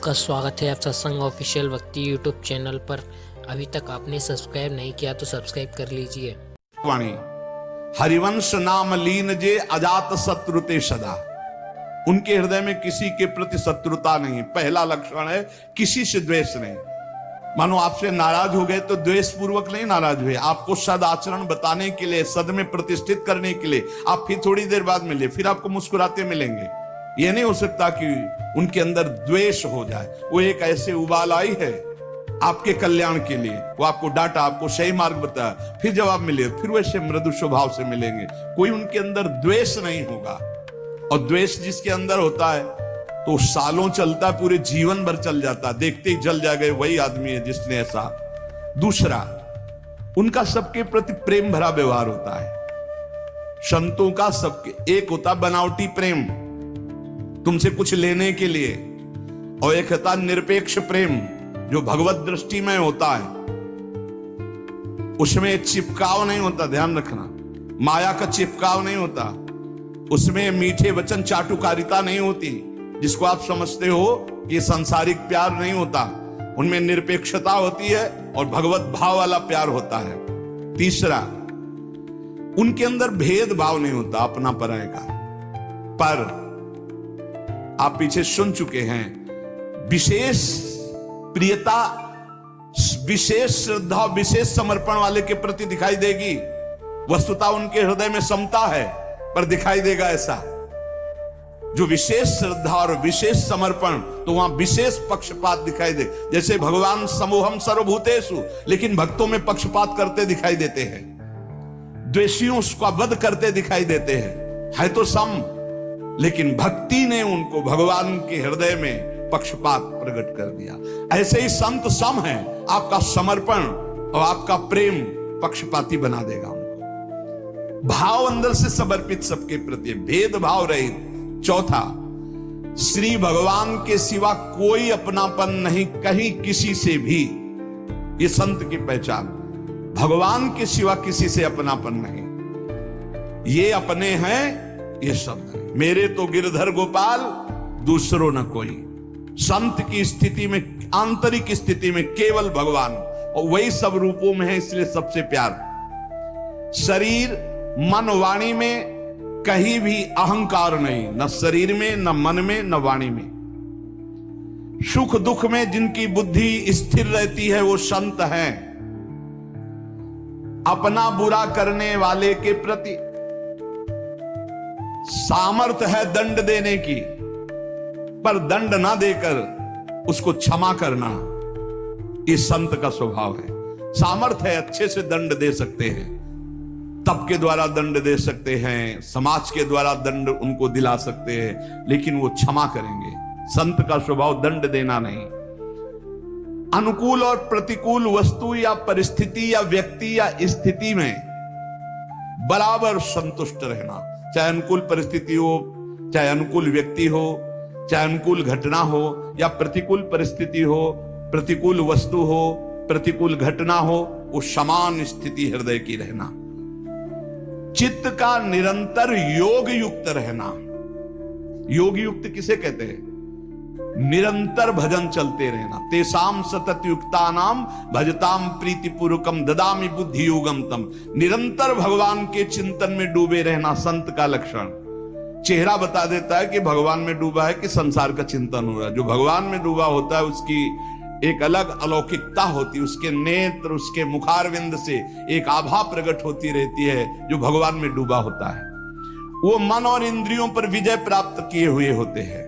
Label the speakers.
Speaker 1: आपका स्वागत है आप सत्संग ऑफिशियल भक्ति यूट्यूब चैनल पर। अभी तक आपने सब्सक्राइब नहीं किया तो सब्सक्राइब कर लीजिए।
Speaker 2: वाणी हरिवंश नाम लीन जे अजात शत्रुते सदा। उनके हृदय में किसी के प्रति शत्रुता नहीं। पहला लक्षण है किसी से द्वेष नहीं। मानो आपसे नाराज हो गए तो द्वेष पूर्वक नहीं नाराज हुए, आपको सद आचरण बताने के लिए, सद में प्रतिष्ठित करने के लिए आप फिर थोड़ी देर बाद मिले, फिर आपको मुस्कुराते मिलेंगे। यह नहीं हो सकता कि उनके अंदर द्वेष हो जाए। वो एक ऐसे उबाल आई है आपके कल्याण के लिए, वो आपको डांटा, आपको सही मार्ग बताया, फिर जब आप मिले फिर वैसे मृदु स्वभाव से मिलेंगे। कोई उनके अंदर द्वेष नहीं होगा। और द्वेष जिसके अंदर होता है तो सालों चलता है, पूरे जीवन भर चल जाता, देखते ही जल जाएगा, वही आदमी है जिसने ऐसा। दूसरा, उनका सबके प्रति प्रेम भरा व्यवहार होता है। संतों का सबके एक होता बनावटी प्रेम, तुमसे कुछ लेने के लिए, और एक होता निरपेक्ष प्रेम जो भगवत दृष्टि में होता है। उसमें चिपकाव नहीं होता, ध्यान रखना, माया का चिपकाव नहीं होता। उसमें मीठे वचन चाटुकारिता नहीं होती जिसको आप समझते हो कि सांसारिक प्यार नहीं होता। उनमें निरपेक्षता होती है और भगवत भाव वाला प्यार होता है। तीसरा, उनके अंदर भेदभाव नहीं होता अपना पराये का। पर आप पीछे सुन चुके हैं, विशेष प्रियता, विशेष श्रद्धा, विशेष समर्पण वाले के प्रति दिखाई देगी। वस्तुतः उनके हृदय में समता है पर दिखाई देगा ऐसा। जो विशेष श्रद्धा और विशेष समर्पण, तो वहां विशेष पक्षपात दिखाई दे। जैसे भगवान समोहम सर्वभूतेषु, लेकिन भक्तों में पक्षपात करते दिखाई देते हैं, द्वेषियों का वध करते दिखाई देते हैं। है तो सम, लेकिन भक्ति ने उनको भगवान के हृदय में पक्षपात प्रकट कर दिया। ऐसे ही संत सम है, आपका समर्पण और आपका प्रेम पक्षपाती बना देगा उनको। भाव अंदर से समर्पित सबके प्रति, भेदभाव रहित। चौथा, श्री भगवान के सिवा कोई अपनापन नहीं कहीं किसी से भी। ये संत की पहचान, भगवान के सिवा किसी से अपनापन नहीं। ये अपने हैं, ये शब्द नहीं। मेरे तो गिरधर गोपाल, दूसरों न कोई। संत की स्थिति में, आंतरिक स्थिति में केवल भगवान, और वही सब रूपों में है, इसलिए सबसे प्यार। शरीर मन वाणी में कहीं भी अहंकार नहीं, न शरीर में, न मन में, न वाणी में। सुख दुख में जिनकी बुद्धि स्थिर रहती है वो संत हैं। अपना बुरा करने वाले के प्रति सामर्थ्य है दंड देने की, पर दंड ना देकर उसको क्षमा करना, ये संत का स्वभाव है। सामर्थ्य है, अच्छे से दंड दे सकते हैं, तप के द्वारा दंड दे सकते हैं, समाज के द्वारा दंड उनको दिला सकते हैं, लेकिन वो क्षमा करेंगे। संत का स्वभाव दंड देना नहीं। अनुकूल और प्रतिकूल वस्तु या परिस्थिति या व्यक्ति या स्थिति में बराबर संतुष्ट रहना। चाहे अनुकूल परिस्थिति हो, चाहे अनुकूल व्यक्ति हो, चाहे अनुकूल घटना हो या प्रतिकूल परिस्थिति हो, प्रतिकूल वस्तु हो, प्रतिकूल घटना हो, वो समान स्थिति हृदय की रहना। चित्त का निरंतर योग युक्त रहना। योग युक्त किसे कहते हैं? निरंतर भजन चलते रहना। तेसाम सतत युक्ता नाम भजताम प्रीति पूर्वकम ददामि बुद्धि योगम तम। निरंतर भगवान के चिंतन में डूबे रहना संत का लक्षण। चेहरा बता देता है कि भगवान में डूबा है कि संसार का चिंतन हो रहा है। जो भगवान में डूबा होता है उसकी एक अलग अलौकिकता होती है, उसके नेत्र, उसके मुखारविंद से एक आभा प्रकट होती रहती है। जो भगवान में डूबा होता है वो मन और इंद्रियों पर विजय प्राप्त किए हुए होते हैं।